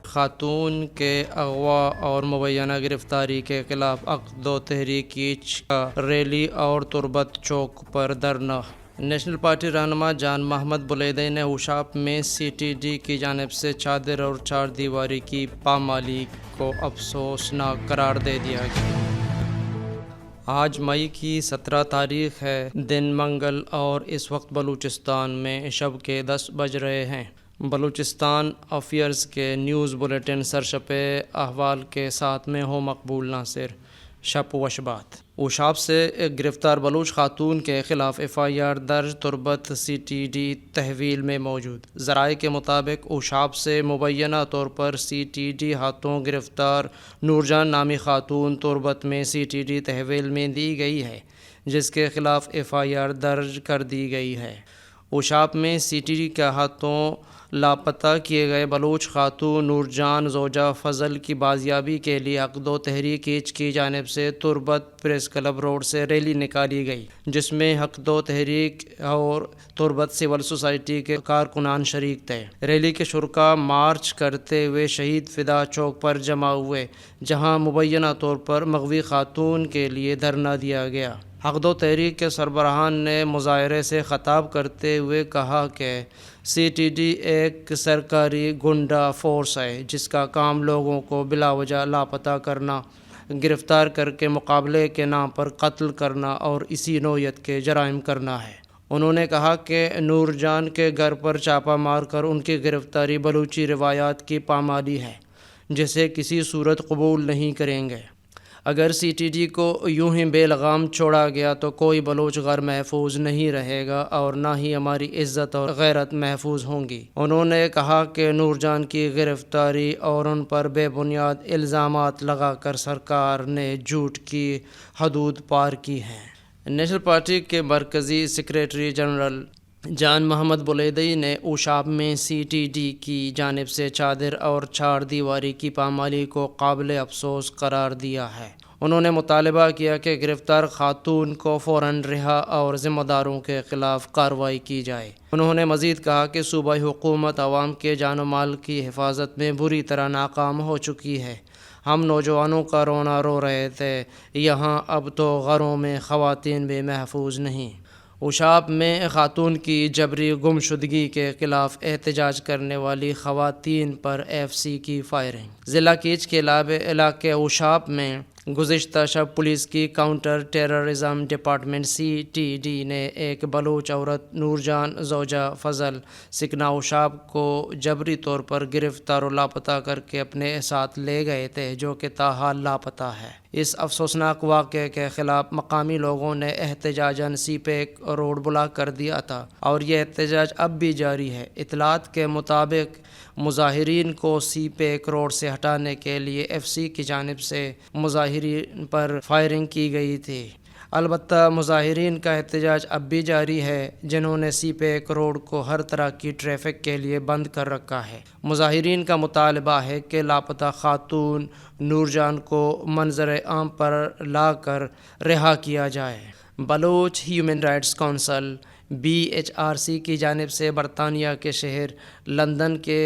خاتون کے اغوا اور مبینہ گرفتاری کے خلاف عقد و تحریک کا ریلی اور تربت چوک پر دھرنا۔ نیشنل پارٹی رہنما جان محمد بلیدی نے اوشاپ میں سی ٹی ڈی کی جانب سے چادر اور چار دیواری کی پامالی کو افسوسناک قرار دے دیا ہے۔ آج مئی کی 17 تاریخ ہے، دن منگل، اور اس وقت بلوچستان میں شب کے 10 بج رہے ہیں۔ بلوچستان افیئرز کے نیوز بلیٹن سرشپ احوال کے ساتھ میں ہوں مقبول ناصر۔ شپ و شبات۔ اوشاپ سے گرفتار بلوچ خاتون کے خلاف ایف آئی آر درج، تربت سی ٹی ڈی تحویل میں موجود۔ ذرائع کے مطابق اوشاپ سے مبینہ طور پر سی ٹی ڈی ہاتھوں گرفتار نور جان نامی خاتون تربت میں سی ٹی ڈی تحویل میں دی گئی ہے، جس کے خلاف ایف آئی آر درج کر دی گئی ہے۔ اوشاپ میں سی ٹی ڈی کے ہاتھوں لاپتہ کیے گئے بلوچ خاتون نور جان زوجہ فضل کی بازیابی کے لیے عقد و تحریک کی جانب سے تربت پریس کلب روڈ سے ریلی نکالی گئی، جس میں عقد و تحریک اور تربت سول سوسائٹی کے کارکنان شریک تھے۔ ریلی کے شرکاء مارچ کرتے ہوئے شہید فدا چوک پر جمع ہوئے، جہاں مبینہ طور پر مغوی خاتون کے لیے دھرنا دیا گیا۔ عقد و تحریک کے سربراہان نے مظاہرے سے خطاب کرتے ہوئے کہا کہ سی ٹی ڈی ایک سرکاری گنڈا فورس ہے، جس کا کام لوگوں کو بلا وجہ لاپتہ کرنا، گرفتار کر کے مقابلے کے نام پر قتل کرنا اور اسی نوعیت کے جرائم کرنا ہے۔ انہوں نے کہا کہ نور جان کے گھر پر چھاپہ مار کر ان کی گرفتاری بلوچی روایات کی پامالی ہے، جسے کسی صورت قبول نہیں کریں گے۔ اگر سی ٹی ڈی کو یوں ہی بے لگام چھوڑا گیا تو کوئی بلوچ غیر محفوظ نہیں رہے گا اور نہ ہی ہماری عزت اور غیرت محفوظ ہوں گی۔ انہوں نے کہا کہ نور جان کی گرفتاری اور ان پر بے بنیاد الزامات لگا کر سرکار نے جھوٹ کی حدود پار کی ہیں۔ نیشنل پارٹی کے مرکزی سیکریٹری جنرل جان محمد بلیدی نے اوشاپ میں سی ٹی ڈی کی جانب سے چادر اور چار دیواری کی پامالی کو قابل افسوس قرار دیا ہے۔ انہوں نے مطالبہ کیا کہ گرفتار خاتون کو فوراً رہا اور ذمہ داروں کے خلاف کارروائی کی جائے۔ انہوں نے مزید کہا کہ صوبائی حکومت عوام کے جان و مال کی حفاظت میں بری طرح ناکام ہو چکی ہے۔ ہم نوجوانوں کا رونا رو رہے تھے، یہاں اب تو گھروں میں خواتین بھی محفوظ نہیں۔ اوشاپ میں خاتون کی جبری گمشدگی کے خلاف احتجاج کرنے والی خواتین پر ایف سی کی فائرنگ۔ ضلع کیچ کے علاقے اوشاپ میں گزشتہ شب پولیس کی counter terrorism department C T D نے ایک بلوچ عورت نور جان زوجہ فضل سکنا اوشاپ کو جبری طور پر گرفتار و لاپتہ کر کے اپنے ساتھ لے گئے تھے، جو کہ تاحال لاپتہ ہے۔ اس افسوسناک واقعے کے خلاف مقامی لوگوں نے احتجاجاً سی پیک روڈ بلاک کر دیا تھا اور یہ احتجاج اب بھی جاری ہے۔ اطلاعات کے مطابق مظاہرین کو سی پیک روڈ سے ہٹانے کے لیے ایف سی کی جانب سے مظاہرین پر فائرنگ کی گئی تھی۔ البتہ مظاہرین کا احتجاج اب بھی جاری ہے، جنہوں نے سی پیک روڈ کو ہر طرح کی ٹریفک کے لیے بند کر رکھا ہے۔ مظاہرین کا مطالبہ ہے کہ لاپتہ خاتون نور جان کو منظر عام پر لا کر رہا کیا جائے۔ Baloch human rights council B H R C کی جانب سے برطانیہ کے شہر لندن کے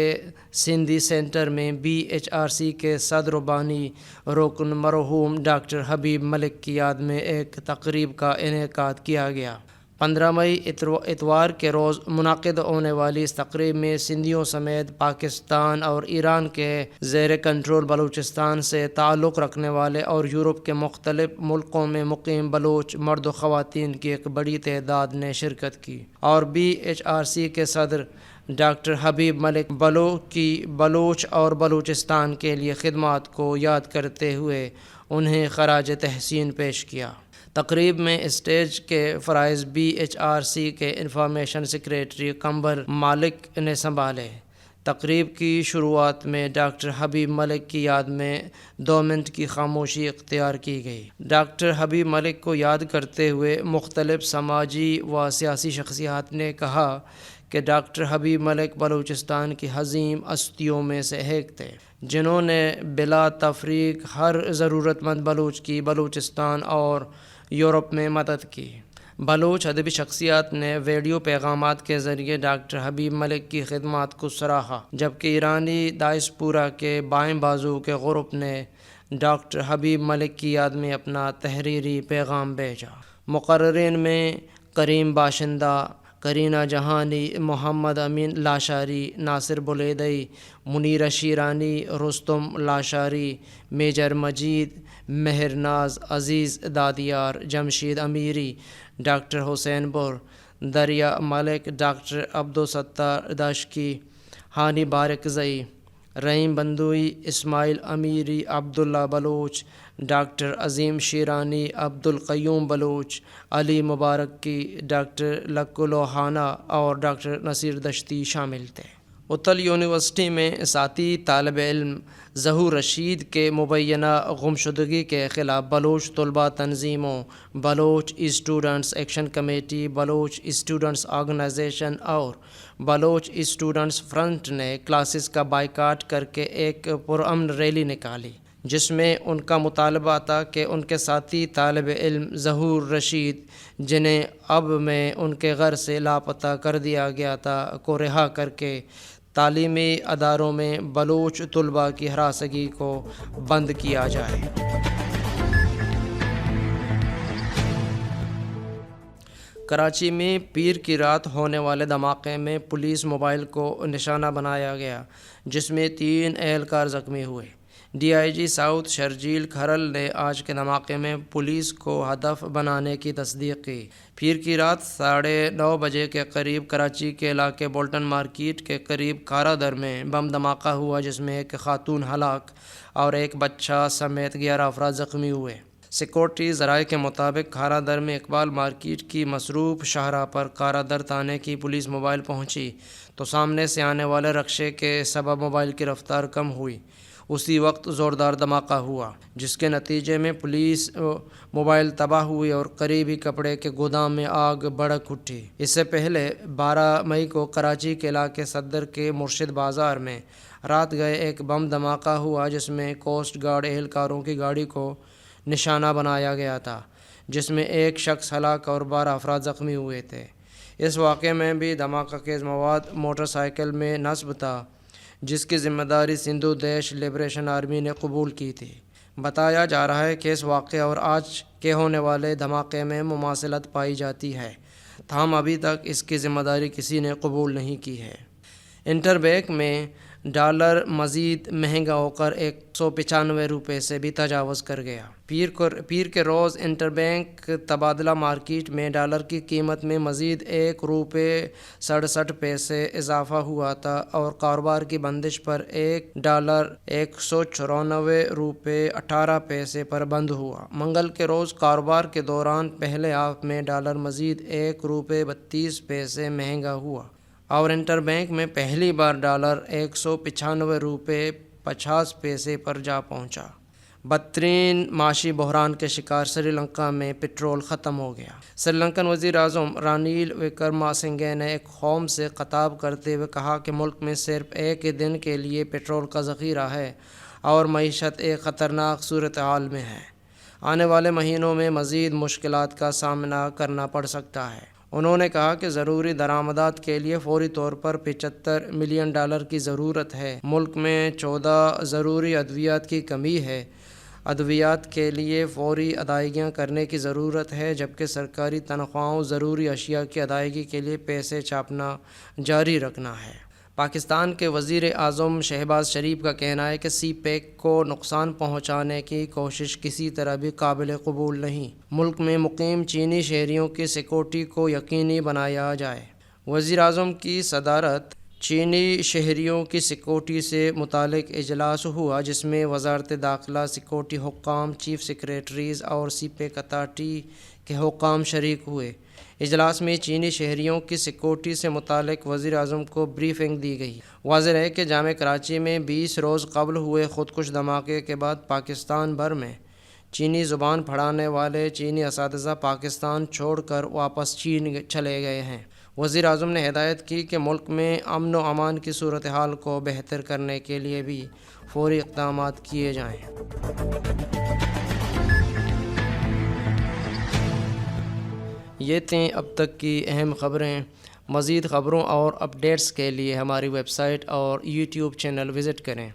سندھی سینٹر میں بی ایچ آر سی کے صدر و بانی رکن مرحوم ڈاکٹر حبیب ملک کی یاد میں ایک تقریب کا انعقاد کیا گیا۔ 15 مئی اتوار کے روز منعقد ہونے والی اس تقریب میں سندھیوں سمیت پاکستان اور ایران کے زیر کنٹرول بلوچستان سے تعلق رکھنے والے اور یورپ کے مختلف ملکوں میں مقیم بلوچ مرد و خواتین کی ایک بڑی تعداد نے شرکت کی، اور بی ایچ آر سی کے صدر ڈاکٹر حبیب ملک کی بلوچ اور بلوچستان کے لیے خدمات کو یاد کرتے ہوئے انہیں خراج تحسین پیش کیا۔ تقریب میں اسٹیج کے فرائض بی ایچ آر سی کے انفارمیشن سیکریٹری قمبر مالک نے سنبھالے۔ تقریب کی شروعات میں ڈاکٹر حبیب ملک کی یاد میں 2 منٹ کی خاموشی اختیار کی گئی۔ ڈاکٹر حبیب ملک کو یاد کرتے ہوئے مختلف سماجی و سیاسی شخصیات نے کہا کہ ڈاکٹر حبیب ملک بلوچستان کی عظیم ہستیوں میں سے ایک تھے، جنہوں نے بلا تفریق ہر ضرورت مند بلوچ کی بلوچستان اور یورپ میں مدد کی۔ بلوچ ادبی شخصیات نے ویڈیو پیغامات کے ذریعے ڈاکٹر حبیب ملک کی خدمات کو سراہا، جبکہ ایرانی داعش-پورہ کے بائیں بازو کے گروپ نے ڈاکٹر حبیب ملک کی یاد میں اپنا تحریری پیغام بھیجا۔ مقررین میں کریم باشندہ، کرینہ جہانی، محمد امین لاشاری، ناصر بلیدئی، منیرہ شیرانی، رستم لاشاری، میجر مجید، مہر ناز، عزیز دادیار، جمشید امیری، ڈاکٹر حسین پور، دریا ملک، ڈاکٹر عبدالستار داشکی، ہانی بارکزئی، رحیم بندوئی، اسماعیل امیری، عبداللہ بلوچ، ڈاکٹر عظیم شیرانی، عبدالقیوم بلوچ، علی مبارکی، ڈاکٹر لکو لوہانہ اور ڈاکٹر نصیر دشتی شامل تھے۔ اتل یونیورسٹی میں ساتھی طالب علم ظہور رشید کے مبینہ گمشدگی کے خلاف بلوچ طلباء تنظیموں، Baloch students action committee, Baloch students organisation اور بلوچ اسٹوڈنٹس فرنٹ نے کلاسز کا بائیکاٹ کر کے ایک پرامن ریلی نکالی، جس میں ان کا مطالبہ تھا کہ ان کے ساتھی طالب علم ظہور رشید، جنہیں اب میں ان کے گھر سے لاپتہ کر دیا گیا تھا، کو رہا کر کے تعلیمی اداروں میں بلوچ طلباء کی ہراسگی کو بند کیا جائے۔ کراچی میں پیر کی رات ہونے والے دھماکے میں پولیس موبائل کو نشانہ بنایا گیا، جس میں 3 اہلکار زخمی ہوئے۔ D I G south Sharjeel Kharal نے آج کے دھماکے میں پولیس کو ہدف بنانے کی تصدیق کی۔ پیر کی رات 9:30 بجے کے قریب کراچی کے علاقے بولٹن مارکیٹ کے قریب کارا در میں بم دھماکہ ہوا، جس میں ایک خاتون ہلاک اور ایک بچہ سمیت 11 افراد زخمی ہوئے۔ سیکورٹی ذرائع کے مطابق کارا در میں اقبال مارکیٹ کی مصروف شاہراہ پر کارا در تھانے کی پولیس موبائل پہنچی تو سامنے سے آنے والے رکشے کے سبب موبائل کی رفتار کم ہوئی۔ اسی وقت زوردار دھماکہ ہوا، جس کے نتیجے میں پولیس موبائل تباہ ہوئی اور قریبی کپڑے کے گودام میں آگ بھڑک اٹھی۔ اس سے پہلے 12 مئی کو کراچی کے علاقے صدر کے مرشد بازار میں رات گئے ایک بم دھماکہ ہوا، جس میں کوسٹ گارڈ اہلکاروں کی گاڑی کو نشانہ بنایا گیا تھا، جس میں ایک شخص ہلاک اور 12 افراد زخمی ہوئے تھے۔ اس واقعے میں بھی دھماکہ خیز مواد موٹر سائیکل میں نصب تھا، جس کی ذمہ داری سندھو دیش لبریشن آرمی نے قبول کی تھی۔ بتایا جا رہا ہے کہ اس واقعے اور آج کے ہونے والے دھماکے میں مماثلت پائی جاتی ہے، تاہم ابھی تک اس کی ذمہ داری کسی نے قبول نہیں کی ہے۔ انٹر بینک میں ڈالر مزید مہنگا ہو کر 195 روپے سے بھی تجاوز کر گیا۔ پیر کے روز انٹر بینک تبادلہ مارکیٹ میں ڈالر کی قیمت میں مزید 1 روپے 67 پیسے اضافہ ہوا تھا اور کاروبار کی بندش پر $1 194 روپے 18 پیسے پر بند ہوا۔ منگل کے روز کاروبار کے دوران پہلے ہاف میں ڈالر مزید 1 روپے 32 پیسے مہنگا ہوا اور انٹر بینک میں پہلی بار ڈالر 195 روپے 50 پیسے پر جا پہنچا۔ بدترین معاشی بحران کے شکار سری لنکا میں پٹرول ختم ہو گیا۔ سری لنکن وزیر اعظم رانیل وکرما سنگھے نے ایک قوم سے خطاب کرتے ہوئے کہا کہ ملک میں صرف ایک ہی دن کے لیے پٹرول کا ذخیرہ ہے اور معیشت ایک خطرناک صورتحال میں ہے۔ آنے والے مہینوں میں مزید مشکلات کا سامنا کرنا پڑ سکتا ہے۔ انہوں نے کہا کہ ضروری درآمدات کے لیے فوری طور پر $75 ملین کی ضرورت ہے۔ ملک میں 14 ضروری ادویات کی کمی ہے۔ ادویات کے لیے فوری ادائیگیاں کرنے کی ضرورت ہے، جبکہ سرکاری تنخواہوں ضروری اشیاء کی ادائیگی کے لیے پیسے چھاپنا جاری رکھنا ہے۔ پاکستان کے وزیر اعظم شہباز شریف کا کہنا ہے کہ سی پیک کو نقصان پہنچانے کی کوشش کسی طرح بھی قابل قبول نہیں۔ ملک میں مقیم چینی شہریوں کی سیکورٹی کو یقینی بنایا جائے۔ وزیر اعظم کی صدارت چینی شہریوں کی سیکورٹی سے متعلق اجلاس ہوا، جس میں وزارت داخلہ، سیکورٹی حکام، چیف سیکریٹریز اور سی پیک اتھارٹی کے حکام شریک ہوئے۔ اجلاس میں چینی شہریوں کی سیکورٹی سے متعلق وزیر اعظم کو بریفنگ دی گئی۔ واضح ہے کہ جامع کراچی میں 20 روز قبل ہوئے خودکش دھماکے کے بعد پاکستان بھر میں چینی زبان پڑھانے والے چینی اساتذہ پاکستان چھوڑ کر واپس چین چلے گئے ہیں۔ وزیر اعظم نے ہدایت کی کہ ملک میں امن و امان کی صورتحال کو بہتر کرنے کے لیے بھی فوری اقدامات کیے جائیں۔ یہ تھیں اب تک کی اہم خبریں۔ مزید خبروں اور اپڈیٹس کے لیے ہماری ویب سائٹ اور یوٹیوب چینل وزٹ کریں۔